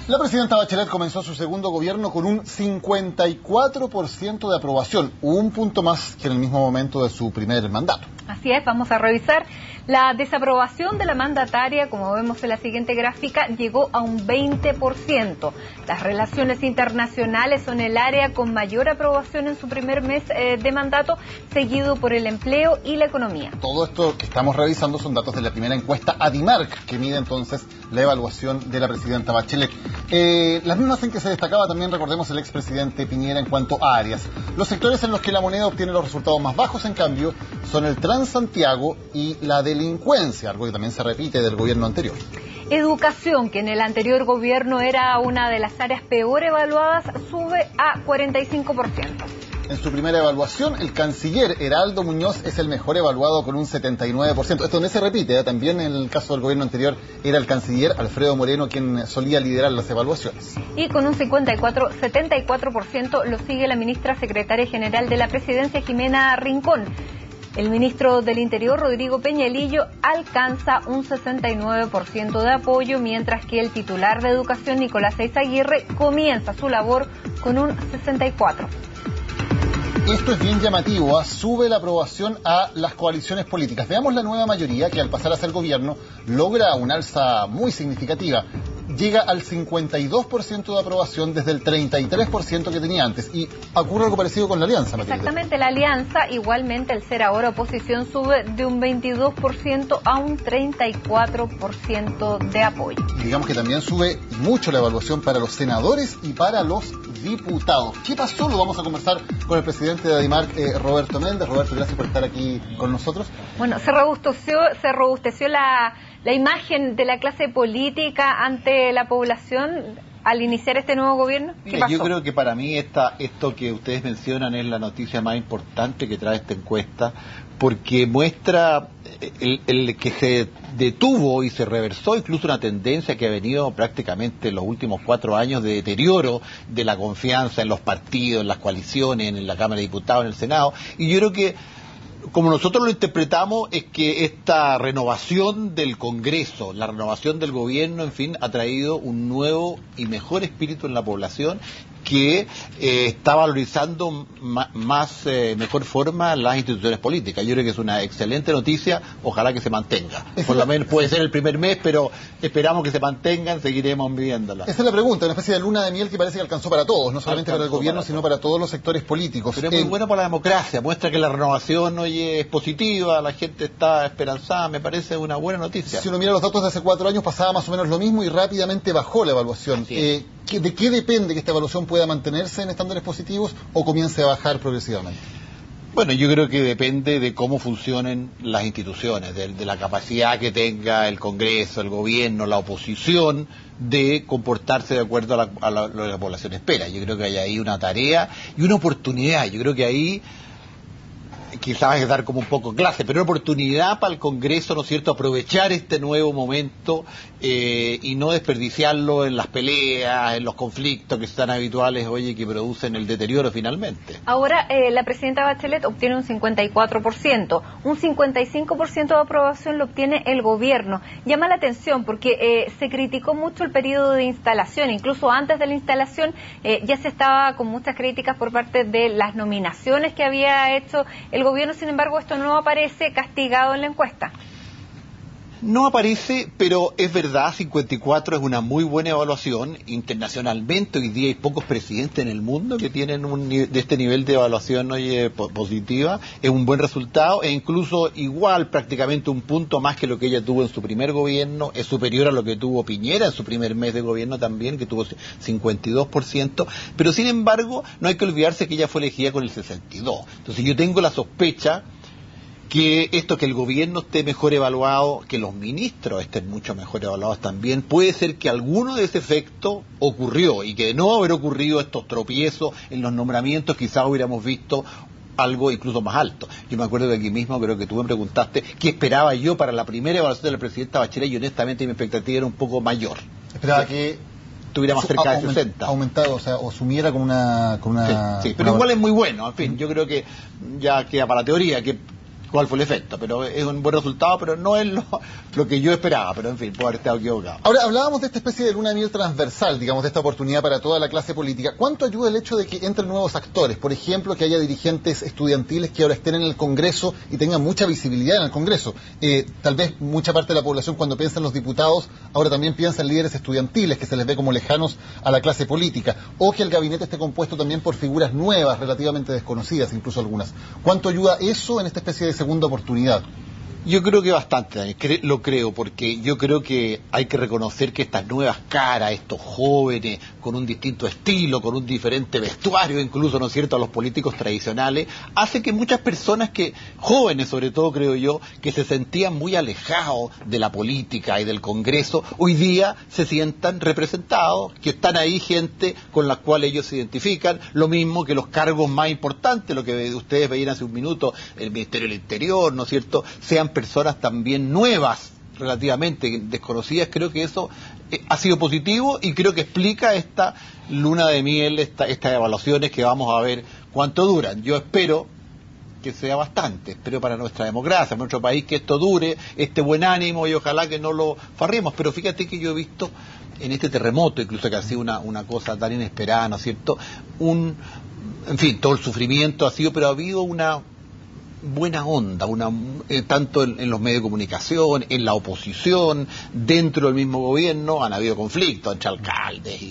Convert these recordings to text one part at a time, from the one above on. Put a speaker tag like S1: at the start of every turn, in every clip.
S1: La presidenta Bachelet comenzó su segundo gobierno con un 54% de aprobación, un punto más que en el mismo momento de su primer mandato.
S2: Así es, vamos a revisar. La desaprobación de la mandataria, como vemos en la siguiente gráfica, llegó a un 20%. Las relaciones internacionales son el área con mayor aprobación en su primer mes de mandato, seguido por el empleo y la economía.
S1: Todo esto que estamos revisando son datos de la primera encuesta Adimark, que mide entonces la evaluación de la presidenta Bachelet. Las mismas en que se destacaba también, recordemos, el expresidente Piñera en cuanto a áreas. Los sectores en los que la moneda obtiene los resultados más bajos, en cambio, son el Transantiago y la delincuencia, algo que también se repite del gobierno anterior.
S2: Educación, que en el anterior gobierno era una de las áreas peor evaluadas, sube a 45%.
S1: En su primera evaluación, el canciller Heraldo Muñoz es el mejor evaluado con un 79%. Esto no se repite, también en el caso del gobierno anterior era el canciller Alfredo Moreno quien solía liderar las evaluaciones.
S2: Y con un 74% lo sigue la ministra secretaria general de la Presidencia, Jimena Rincón. El ministro del Interior, Rodrigo Peñalillo, alcanza un 69% de apoyo, mientras que el titular de Educación, Nicolás Eizaguirre, comienza su labor con un 64%.
S1: Esto es bien llamativo, sube la aprobación a las coaliciones políticas. Veamos la nueva mayoría que al pasar a ser gobierno logra una alza muy significativa. Llega al 52% de aprobación desde el 33% que tenía antes. Y ocurre algo parecido con la Alianza, Matilde.
S2: Exactamente, la Alianza, igualmente al ser ahora oposición, sube de un 22% a un 34% de apoyo.
S1: Digamos que también sube mucho la evaluación para los senadores y para los diputados. ¿Qué pasó? Lo vamos a conversar con el presidente de Adimark, Roberto Méndez. Roberto, gracias por estar aquí con nosotros.
S2: Bueno, se robusteció la imagen de la clase política ante la población al iniciar este nuevo gobierno. ¿Qué pasó?
S3: Yo creo que para mí esto que ustedes mencionan es la noticia más importante que trae esta encuesta, porque muestra el que se detuvo y se reversó incluso una tendencia que ha venido prácticamente en los últimos 4 años de deterioro de la confianza en los partidos, en las coaliciones, en la Cámara de Diputados, en el Senado. Y yo creo que, como nosotros lo interpretamos, es que esta renovación del Congreso, la renovación del gobierno, en fin, ha traído un nuevo y mejor espíritu en la población que está valorizando mejor forma las instituciones políticas. Yo creo que es una excelente noticia, ojalá que se mantenga. Por lo menos puede ser el primer mes, pero esperamos que se mantengan, seguiremos viviéndola.
S1: Esa es la pregunta, una especie de luna de miel que parece que alcanzó para todos, no solamente para el gobierno, sino para todos los sectores políticos.
S3: Pero es muy bueno para la democracia, muestra que la renovación hoy es positiva, la gente está esperanzada, me parece una buena noticia.
S1: Si uno mira los datos de hace 4 años, pasaba más o menos lo mismo y rápidamente bajó la evaluación. ¿De qué depende que esta evaluación pueda mantenerse en estándares positivos o comience a bajar progresivamente?
S3: Bueno, yo creo que depende de cómo funcionen las instituciones, de la capacidad que tenga el Congreso, el gobierno, la oposición de comportarse de acuerdo a lo que la población espera. Yo creo que hay ahí una tarea y una oportunidad. Yo creo que ahí quizás hay que dar como un poco clase, pero una oportunidad para el Congreso, ¿no es cierto?, aprovechar este nuevo momento y no desperdiciarlo en las peleas, en los conflictos que están habituales, que producen el deterioro finalmente.
S2: Ahora, la presidenta Bachelet obtiene un 54%, un 55% de aprobación lo obtiene el gobierno. Llama la atención porque se criticó mucho el periodo de instalación, incluso antes de la instalación ya se estaba con muchas críticas por parte de las nominaciones que había hecho el gobierno. Sin embargo, esto no aparece castigado en la encuesta.
S3: No aparece, pero es verdad, 54 es una muy buena evaluación. Internacionalmente hoy día hay pocos presidentes en el mundo que tienen de este nivel de evaluación positiva. Es un buen resultado e incluso igual, prácticamente un punto más que lo que ella tuvo en su primer gobierno. Es superior a lo que tuvo Piñera en su primer mes de gobierno también, que tuvo 52%. Pero sin embargo, no hay que olvidarse que ella fue elegida con el 62%. Entonces yo tengo la sospecha que el gobierno esté mejor evaluado, que los ministros estén mucho mejor evaluados también, puede ser que alguno de ese efecto ocurrió y que de no haber ocurrido estos tropiezos en los nombramientos quizás hubiéramos visto algo incluso más alto. Yo me acuerdo que aquí mismo creo que tú me preguntaste qué esperaba yo para la primera evaluación de la presidenta Bachelet y honestamente mi expectativa era un poco mayor.
S1: Esperaba que
S3: estuviera más cerca de 60.
S1: Aumentado, o sumiera con una...
S3: Sí, pero igual es muy bueno, en fin, yo creo que ya queda para la teoría, que cuál fue el efecto, pero es un buen resultado, pero no es lo que yo esperaba, pero en fin, puedo haber estado equivocado.
S1: Ahora, hablábamos de esta especie de luna de miel transversal, digamos, de esta oportunidad para toda la clase política. ¿Cuánto ayuda el hecho de que entren nuevos actores? Por ejemplo, que haya dirigentes estudiantiles que ahora estén en el Congreso y tengan mucha visibilidad en el Congreso. Tal vez mucha parte de la población, cuando piensa en los diputados, ahora también piensa en líderes estudiantiles, que se les ve como lejanos a la clase política. O que el gabinete esté compuesto también por figuras nuevas, relativamente desconocidas, incluso algunas. ¿Cuánto ayuda eso en esta especie de segunda oportunidad?
S3: Yo creo que bastante, Daniel, lo creo, porque yo creo que hay que reconocer que estas nuevas caras, estos jóvenes, con un distinto estilo, con un diferente vestuario, incluso, ¿no es cierto?, a los políticos tradicionales, hace que muchas personas jóvenes sobre todo, creo yo, que se sentían muy alejados de la política y del Congreso, hoy día se sientan representados, que están ahí gente con la cual ellos se identifican, lo mismo que los cargos más importantes, lo que ustedes veían hace un minuto, el Ministerio del Interior, ¿no es cierto?, sean personas también nuevas, relativamente desconocidas. Creo que eso ha sido positivo y creo que explica esta luna de miel, estas evaluaciones que vamos a ver cuánto duran. Yo espero que sea bastante, espero para nuestra democracia, para nuestro país, que esto dure, este buen ánimo, y ojalá que no lo farriemos. Pero fíjate que yo he visto en este terremoto, incluso que ha sido una cosa tan inesperada, ¿no es cierto?, en fin, todo el sufrimiento ha sido, pero ha habido una buena onda, tanto en los medios de comunicación, en la oposición, dentro del mismo gobierno. Han habido conflictos entre alcaldes,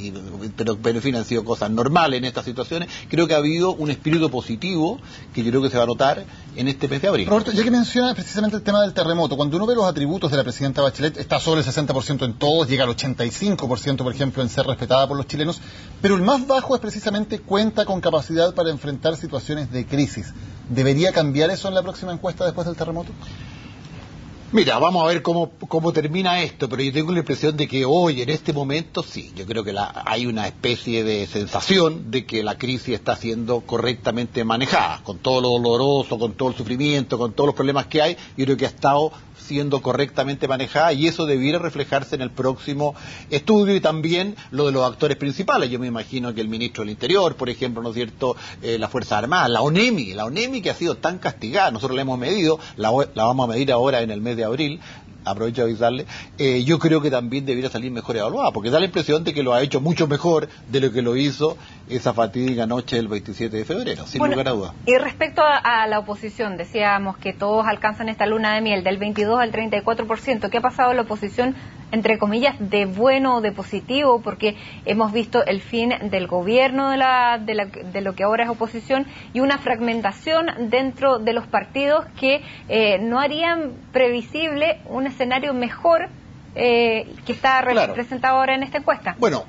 S3: pero en fin, han sido cosas normales en estas situaciones. Creo que ha habido un espíritu positivo que yo creo que se va a notar en este mes de abril.
S1: Roberto, ya que mencionas precisamente el tema del terremoto, cuando uno ve los atributos de la presidenta Bachelet, está sobre el 60% en todos, llega al 85%, por ejemplo, en ser respetada por los chilenos, pero el más bajo es precisamente cuenta con capacidad para enfrentar situaciones de crisis. ¿Debería cambiar eso en la próxima encuesta después del terremoto?
S3: Mira, vamos a ver cómo termina esto, pero yo tengo la impresión de que hoy, en este momento, sí, yo creo que hay una especie de sensación de que la crisis está siendo correctamente manejada, con todo lo doloroso, con todo el sufrimiento, con todos los problemas que hay. Yo creo que ha estado siendo correctamente manejada y eso debiera reflejarse en el próximo estudio, y también lo de los actores principales. Yo me imagino que el ministro del Interior, por ejemplo, ¿no es cierto?, las Fuerzas Armadas, la ONEMI que ha sido tan castigada, nosotros la hemos medido, la vamos a medir ahora en el mes de abril, aprovecho de avisarle, yo creo que también debiera salir mejor evaluada, porque da la impresión de que lo ha hecho mucho mejor de lo que lo hizo esa fatídica noche del 27 de febrero, sin lugar a dudas.
S2: Y respecto a la oposición, decíamos que todos alcanzan esta luna de miel del 22 al 34%. ¿Qué ha pasado en la oposición, entre comillas, de bueno o de positivo? Porque hemos visto el fin del gobierno de lo que ahora es oposición y una fragmentación dentro de los partidos que no harían previsible un escenario mejor que está representado ahora en esta encuesta.
S3: Bueno,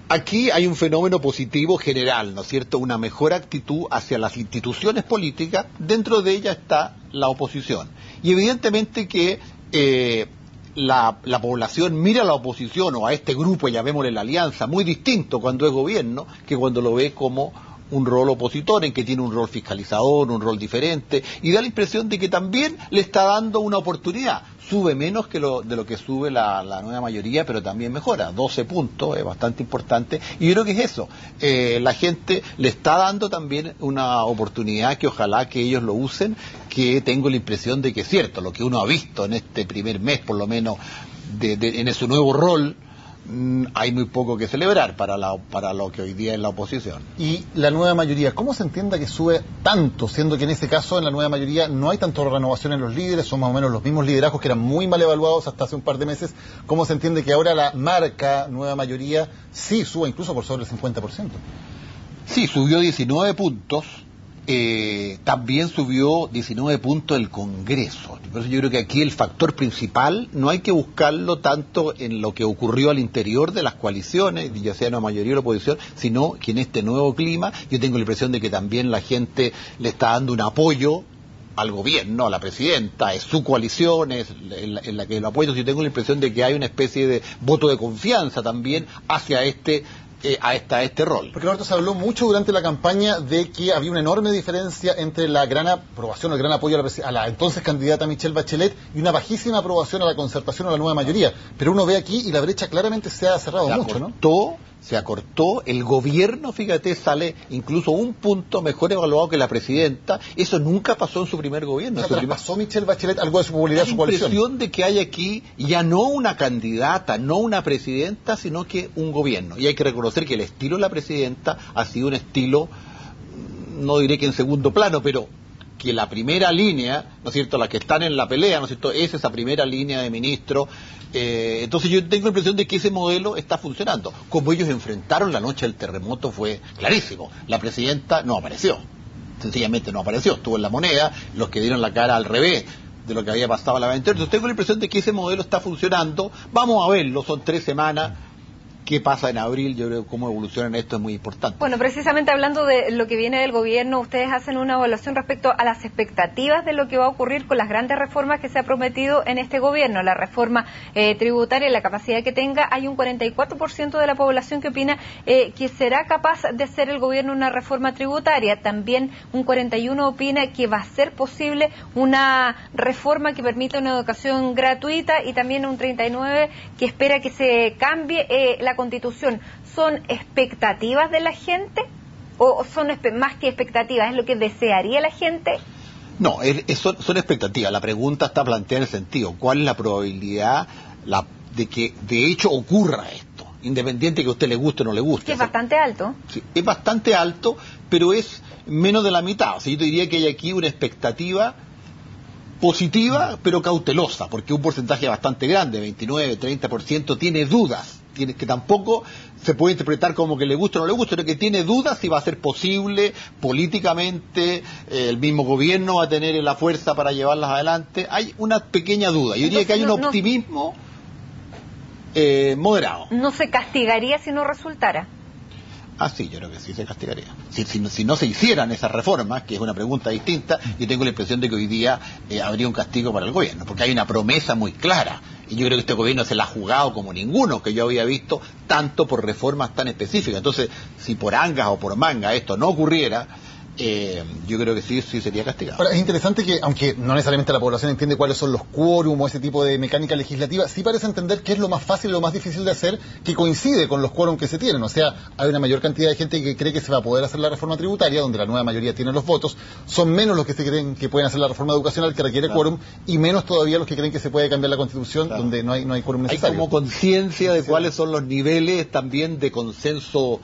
S3: aquí hay un fenómeno positivo general, ¿no es cierto?, una mejor actitud hacia las instituciones políticas, dentro de ella está la oposición. Y evidentemente que la población mira a la oposición o a este grupo, llamémosle la alianza, muy distinto cuando es gobierno que cuando lo ve como un rol opositor, en que tiene un rol fiscalizador, un rol diferente, y da la impresión de que también le está dando una oportunidad. Sube menos de lo que sube la nueva mayoría, pero también mejora, 12 puntos, es bastante importante, y yo creo que es eso, la gente le está dando también una oportunidad que ojalá que ellos lo usen, que tengo la impresión de que es cierto, lo que uno ha visto en este primer mes, por lo menos, en su nuevo rol, hay muy poco que celebrar para lo que hoy día es la oposición.
S1: Y la nueva mayoría, ¿cómo se entiende que sube tanto, siendo que en ese caso en la nueva mayoría no hay tanto renovación en los líderes, son más o menos los mismos liderazgos que eran muy mal evaluados hasta hace un par de meses? ¿Cómo se entiende que ahora la marca nueva mayoría sí suba incluso por sobre el 50%?
S3: Sí, subió 19 puntos. También subió 19 puntos el Congreso. Por eso yo creo que aquí el factor principal no hay que buscarlo tanto en lo que ocurrió al interior de las coaliciones, ya sea la mayoría o la oposición, sino que en este nuevo clima yo tengo la impresión de que también la gente le está dando un apoyo al gobierno, a la presidenta, es su coalición, es en la que lo apoyo. Yo tengo la impresión de que hay una especie de voto de confianza también hacia este rol.
S1: Porque, Roberto, se habló mucho durante la campaña de que había una enorme diferencia entre la gran aprobación o el gran apoyo a la entonces candidata Michelle Bachelet y una bajísima aprobación a la Concertación o a la nueva mayoría. Pero uno ve aquí y la brecha claramente se ha cerrado mucho, ¿no?
S3: se acortó, el gobierno, fíjate, sale incluso un punto mejor evaluado que la presidenta. Eso nunca pasó en su primer gobierno.
S1: O sea, ¿traspasó Michelle Bachelet algo de su popularidad, su coalición?
S3: La impresión de que hay aquí ya no una candidata, no una presidenta, sino que un gobierno. Y hay que reconocer que el estilo de la presidenta ha sido un estilo, no diré que en segundo plano, pero que la primera línea, ¿no es cierto?, las que están en la pelea, ¿no es cierto?, es esa primera línea de ministros. Entonces yo tengo la impresión de que ese modelo está funcionando. Como ellos enfrentaron la noche del terremoto fue clarísimo. La presidenta no apareció, sencillamente no apareció, estuvo en La Moneda, los que dieron la cara al revés de lo que había pasado en la 20. Entonces tengo la impresión de que ese modelo está funcionando. Vamos a verlo, son 3 semanas. ¿Qué pasa en abril? Yo creo que cómo evoluciona esto es muy importante.
S2: Bueno, precisamente hablando de lo que viene del gobierno, ustedes hacen una evaluación respecto a las expectativas de lo que va a ocurrir con las grandes reformas que se ha prometido en este gobierno. La reforma tributaria, la capacidad que tenga, hay un 44% de la población que opina que será capaz de hacer el gobierno una reforma tributaria. También un 41% opina que va a ser posible una reforma que permita una educación gratuita, y también un 39% que espera que se cambie la Constitución. ¿Son expectativas de la gente o son más que expectativas? ¿Es lo que desearía la gente?
S3: No, son expectativas. La pregunta está planteada en el sentido, ¿cuál es la probabilidad de que de hecho ocurra esto? Independiente que a usted le guste o no le guste.
S2: Que es bastante alto.
S3: Sí, es bastante alto, pero es menos de la mitad. O sea, yo te diría que hay aquí una expectativa positiva, pero cautelosa, porque un porcentaje bastante grande, 29, 30%, tiene dudas. Que tampoco se puede interpretar como que le gusta o no le gusta, sino que tiene dudas si va a ser posible políticamente, el mismo gobierno va a tener la fuerza para llevarlas adelante. Hay una pequeña duda. Yo diría que hay un optimismo moderado.
S2: ¿No se castigaría si no resultara?
S3: Ah, sí, yo creo que sí se castigaría. Si no se hicieran esas reformas, que es una pregunta distinta, yo tengo la impresión de que hoy día habría un castigo para el gobierno, porque hay una promesa muy clara. Y yo creo que este gobierno se la ha jugado como ninguno que yo había visto, tanto por reformas tan específicas. Entonces, si por angas o por manga esto no ocurriera, yo creo que sí sería castigado.
S1: Ahora, es interesante que, aunque no necesariamente la población entiende cuáles son los quórum o ese tipo de mecánica legislativa, sí parece entender qué es lo más fácil y lo más difícil de hacer, que coincide con los quórum que se tienen. O sea, hay una mayor cantidad de gente que cree que se va a poder hacer la reforma tributaria, donde la nueva mayoría tiene los votos. Son menos los que se creen que pueden hacer la reforma educacional, que requiere quórum, y menos todavía los que creen que se puede cambiar la Constitución, donde no hay quórum necesario.
S3: Hay como conciencia de cuáles son los niveles también de consenso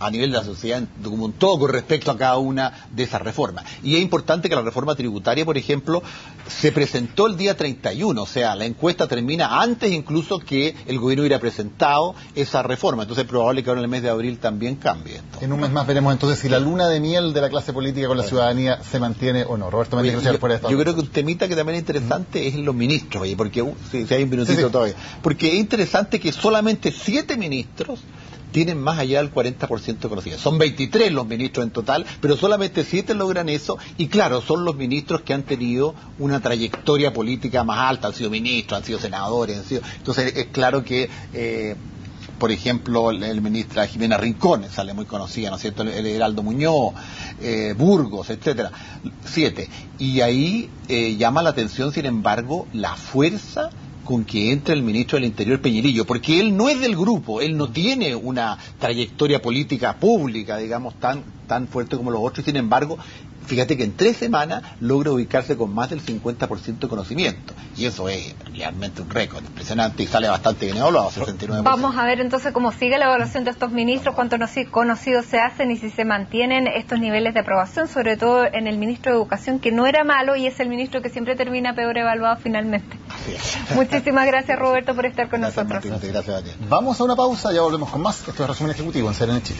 S3: a nivel de la sociedad como un todo con respecto a cada una de esas reformas. Y es importante que la reforma tributaria, por ejemplo, se presentó el día 31, o sea, la encuesta termina antes incluso que el gobierno hubiera presentado esa reforma. Entonces es probable que ahora en el mes de abril también cambie esto.
S1: En un mes más veremos entonces si la luna de miel de la clase política con la ciudadanía se mantiene o no. Roberto Méndez, gracias por esto.
S3: Yo creo que un temita que también es interesante es los ministros, porque si hay un minutito todavía. Porque es interesante que solamente 7 ministros tienen más allá del 40% de conocimiento. Son 23 los ministros en total, pero solamente 7 logran eso, y claro, son los ministros que han tenido una trayectoria política más alta, han sido ministros, han sido senadores, entonces es claro que por ejemplo, el ministra Jimena Rincón sale muy conocida, ¿no es cierto? El Heraldo Muñoz, Burgos, etcétera. 7. Y ahí llama la atención, sin embargo, la fuerza con que entra el ministro del Interior, Peñerillo, porque él no es del grupo, él no tiene una trayectoria política pública, digamos, tan fuerte como los otros, y sin embargo, fíjate que en 3 semanas logra ubicarse con más del 50% de conocimiento, y eso es realmente un récord impresionante y sale bastante bien evaluado, 69%.
S2: Vamos a ver entonces cómo sigue la evaluación de estos ministros, cuántos conocidos se hacen y si se mantienen estos niveles de aprobación, sobre todo en el ministro de Educación, que no era malo y es el ministro que siempre termina peor evaluado finalmente.
S3: Así es.
S2: Muchísimas gracias, Roberto, por estar con nosotros.
S3: Martín, gracias a ti.
S1: Vamos a una pausa, ya volvemos con más. Esto es Resumen Ejecutivo en CNN Chile.